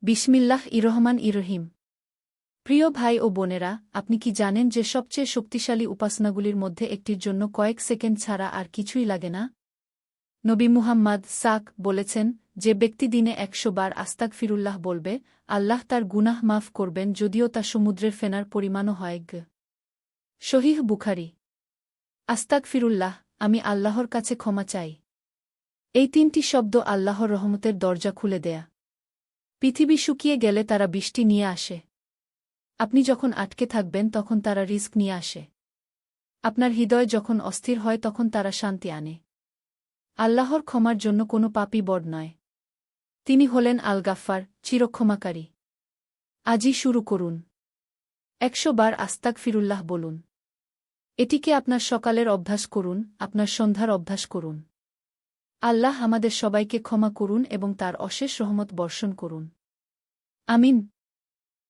বিসমিল্লাহ ইরহমান ইরহিম। প্রিয় ভাই ও বোনেরা, আপনি কি জানেন যে সবচেয়ে শক্তিশালী উপাসনাগুলির মধ্যে একটির জন্য কয়েক সেকেন্ড ছাড়া আর কিছুই লাগে না? নবী মুহাম্মদ বলেছেন, যে ব্যক্তি দিনে ১০০ বার আস্তাগফিরুল্লাহ বলবে, আল্লাহ তার গুনাহ মাফ করবেন যদিও তা সমুদ্রের ফেনার পরিমাণও হয়। সহিহ বুখারী। আস্তাগফিরুল্লাহ, আমি আল্লাহর কাছে ক্ষমা চাই। এই ৩টি শব্দ আল্লাহর রহমতের দরজা খুলে দেয়া। পৃথিবী শুকিয়ে গেলে তারা বৃষ্টি নিয়ে আসে। আপনি যখন আটকে থাকবেন তখন তারা রিস্ক নিয়ে আসে। আপনার হৃদয় যখন অস্থির হয় তখন তারা শান্তি আনে। আল্লাহর ক্ষমার জন্য কোনো পাপী বড় নয়। তিনি হলেন আল গাফফার, চিরক্ষমাকারী। আজই শুরু করুন। ১০০ বার আস্তাগফিরুল্লাহ বলুন। এটিকে আপনার সকালের অভ্যাস করুন, আপনার সন্ধ্যার অভ্যাস করুন। আল্লাহ আমাদের সবাইকে ক্ষমা করুন এবং তার অশেষ রহমত বর্ষণ করুন। আমিন।